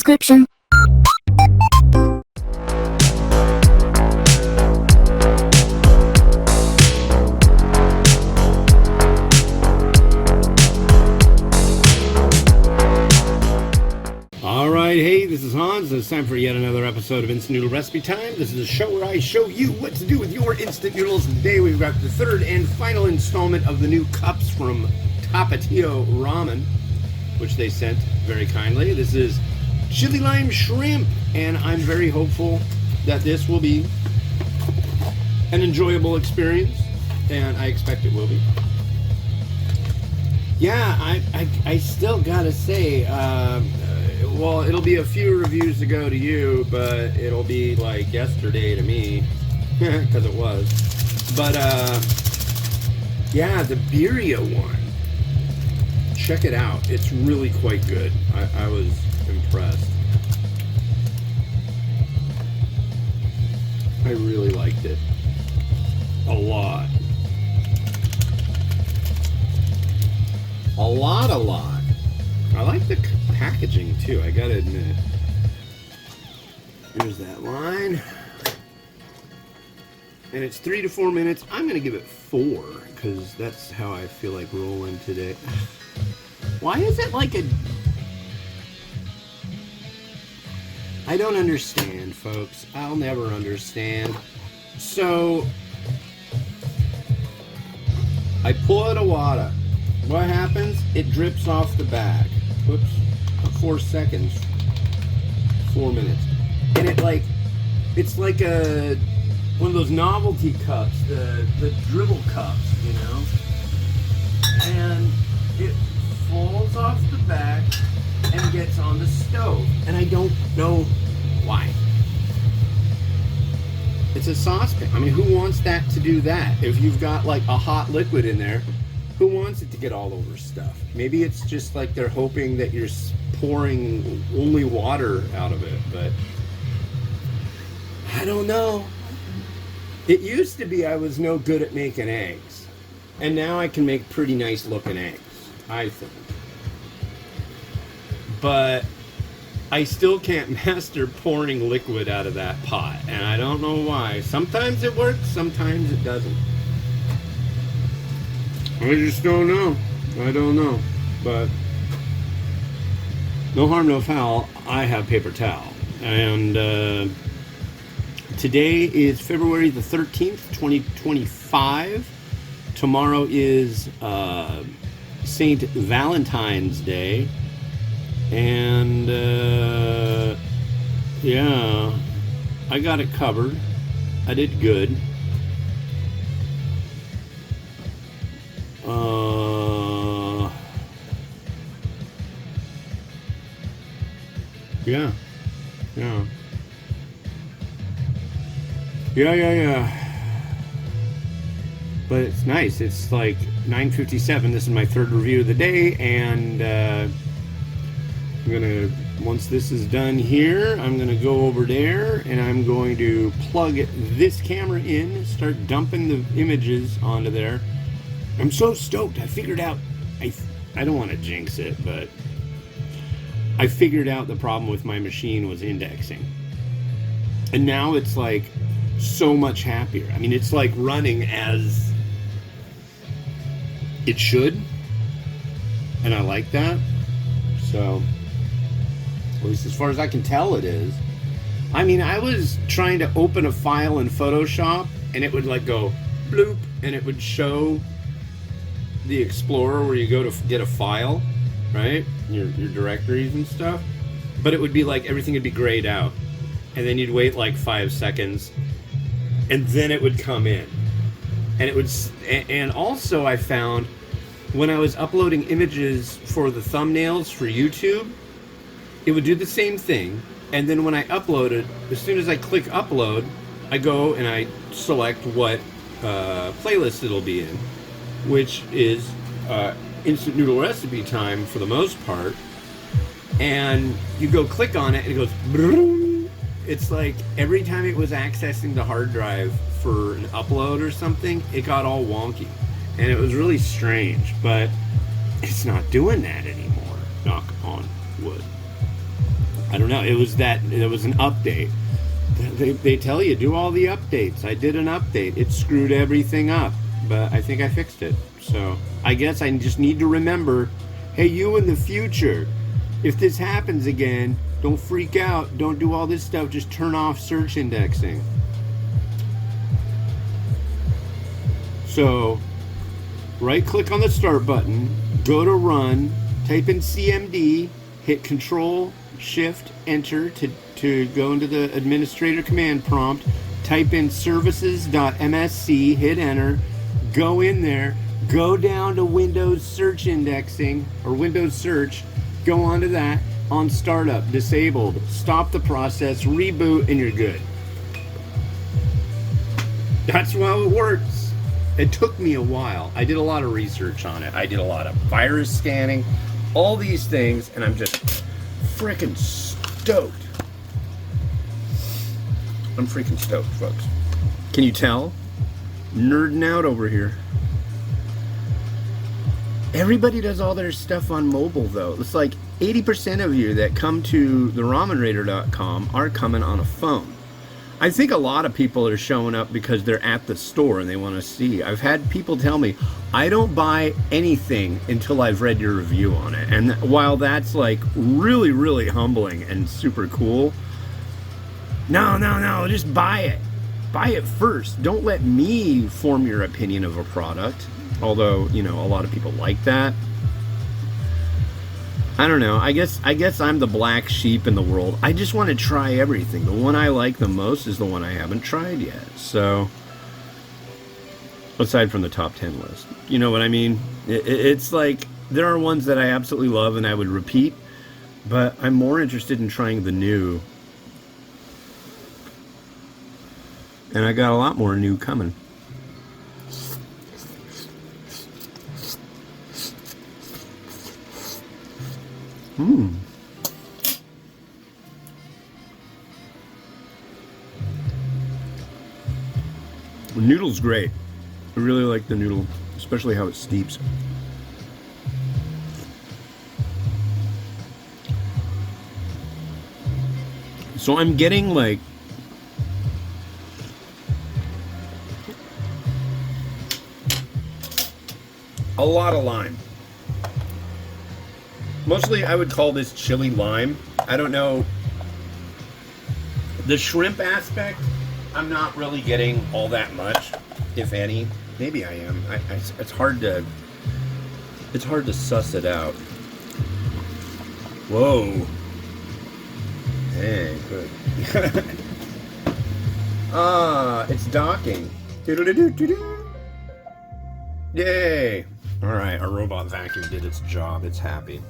description. Alright, hey, this is Hans. It's time for yet another episode of Instant Noodle Recipe Time. This is a show where I show you what to do with your instant noodles. Today we've got the third and final installment of the new cups from Tapatio Ramen, which they sent very kindly. This is chili lime shrimp, and I'm very hopeful that this will be an enjoyable experience, and I expect it will be. Yeah, I still gotta say, well, it'll be a few reviews to go to you, but it'll be like yesterday to me, because it was. But, yeah, the birria one, check it out. It's really quite good. I was impressed. I really liked it. A lot. A lot. I like the packaging too, I gotta admit. Here's that line. And it's 3 to 4 minutes. I'm gonna give it 4, because that's how I feel like rolling today. Why is it like a... I don't understand, folks. I'll never understand. So, I pull out a water. What happens? It drips off the bag. Whoops. 4 seconds. 4 minutes. And it like, it's like one of those novelty cups, the dribble cups, you know? And it falls off the back and gets on the stove. And I don't know why. It's a saucepan. I mean, who wants that to do that? If you've got like a hot liquid in there, who wants it to get all over stuff? Maybe it's just like they're hoping that you're pouring only water out of it, but I don't know. It used to be I was no good at making eggs, and now I can make pretty nice looking eggs, I think. But I still can't master pouring liquid out of that pot, and I don't know why. Sometimes it works, sometimes it doesn't. I just don't know. I don't know. But no harm, no foul. I have paper towel. And today is February the 13th, 2025. Tomorrow is St. Valentine's Day. And yeah, I got it covered. I did good. Yeah. But it's nice. It's like 9:57. This is my third review of the day, and I'm gonna, once this is done here, I'm gonna go over there and I'm going to plug this camera in, start dumping the images onto there. I'm so stoked. I figured out, I don't want to jinx it, but I figured out the problem with my machine was indexing. And now it's like so much happier. I mean, it's like running as it should. And I like that. So, at least as far as I can tell, it is. I mean, I was trying to open a file in Photoshop and it would like go bloop and it would show the Explorer where you go to get a file, right? Your directories and stuff. But it would be like everything would be grayed out. And then you'd wait like 5 seconds and then it would come in. And it would, and also I found when I was uploading images for the thumbnails for YouTube, it would do the same thing. And then when I uploaded, as soon as I click upload, I go and I select what playlist it'll be in, which is Instant Noodle Recipe Time for the most part. And you go click on it and it goes broom. It's like every time it was accessing the hard drive for an upload or something, it got all wonky. And it was really strange, but it's not doing that anymore. Knock on wood. I don't know. It was an update. They tell you do all the updates. I did an update. It screwed everything up, but I think I fixed it. So I guess I just need to remember, hey, you in the future, if this happens again, don't freak out. Don't do all this stuff. Just turn off search indexing. So right click on the start button, go to run, type in CMD, hit Control Shift Enter to go into the administrator command prompt, type in services.msc, hit enter, go in there, go down to Windows search indexing or Windows search, go onto that, on startup, disabled, stop the process, reboot, and you're good. That's how it works. It took me a while. I did a lot of research on it. I did a lot of virus scanning, all these things, and I'm just freaking stoked. I'm freaking stoked, folks. Can you tell? Nerding out over here. Everybody does all their stuff on mobile, though. It's like 80% of you that come to theramenraider.com are coming on a phone. I think a lot of people are showing up because they're at the store and they want to see. I've had people tell me, I don't buy anything until I've read your review on it. And while that's like really, really humbling and super cool, no, just buy it. Buy it first. Don't let me form your opinion of a product. Although, you know, a lot of people like that. I don't know. I guess I'm the black sheep in the world. I just want to try everything. The one I like the most is the one I haven't tried yet. So, aside from the top 10 list. You know what I mean? It's like, there are ones that I absolutely love and I would repeat, but I'm more interested in trying the new. And I got a lot more new coming. The noodle's great. I really like the noodle, especially how it steeps. So I'm getting like a lot of lime. Mostly I would call this chili lime. I don't know. The shrimp aspect, I'm not really getting all that much, if any. Maybe I am. It's hard to suss it out. Whoa. Hey, good. It's docking. Yay. All right, our robot vacuum did its job. It's happy.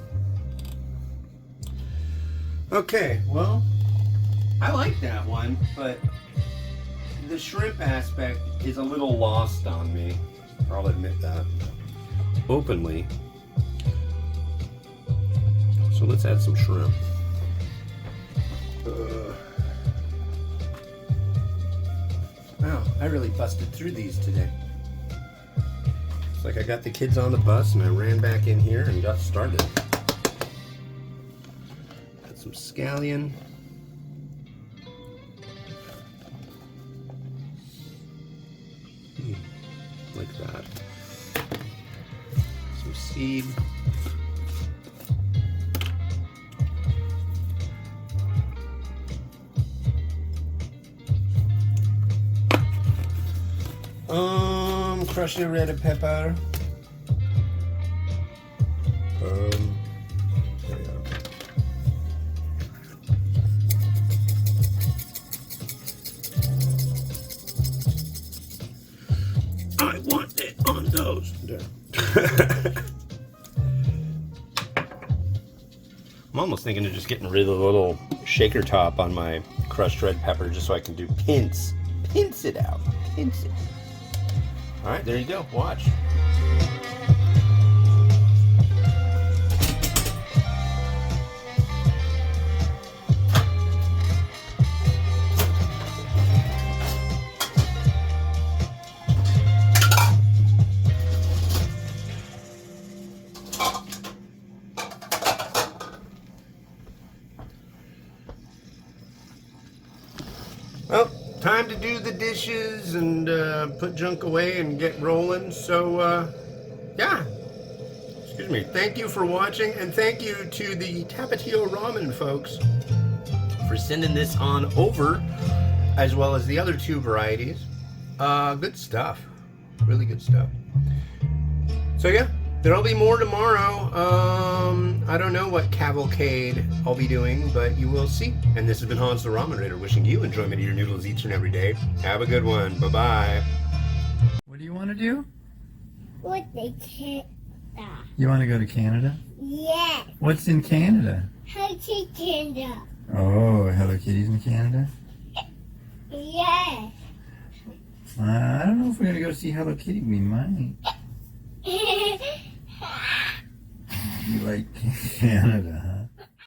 Okay, well, I like that one, but the shrimp aspect is a little lost on me. I'll admit that openly. So let's add some shrimp. Wow, I really busted through these today. It's like I got the kids on the bus and I ran back in here and got started. Add some scallion. Like that. Some seed. Crushed red pepper. There we go. I want it on those. There. I'm almost thinking of just getting rid of the little shaker top on my crushed red pepper just so I can do pince it out. Pince it. All right, there you go. Watch. time to do the dishes and put junk away and get rolling. So, yeah. Excuse me. Thank you for watching, and thank you to the Tapatio Ramen folks for sending this on over, as well as the other 2 varieties. Good stuff. Really good stuff. So yeah, there'll be more tomorrow. I don't know what cavalcade I'll be doing, but you will see. And this has been Hans the Ramen Raider, wishing you enjoyment of your noodles each and every day. Have a good one. Bye-bye. What do you want to do? What they can't. You want to go to Canada? Yes. What's in Canada? How to Canada. Oh, Hello Kitty's in Canada? Yes. I don't know if we're going to go see Hello Kitty. We might. You like Canada, huh?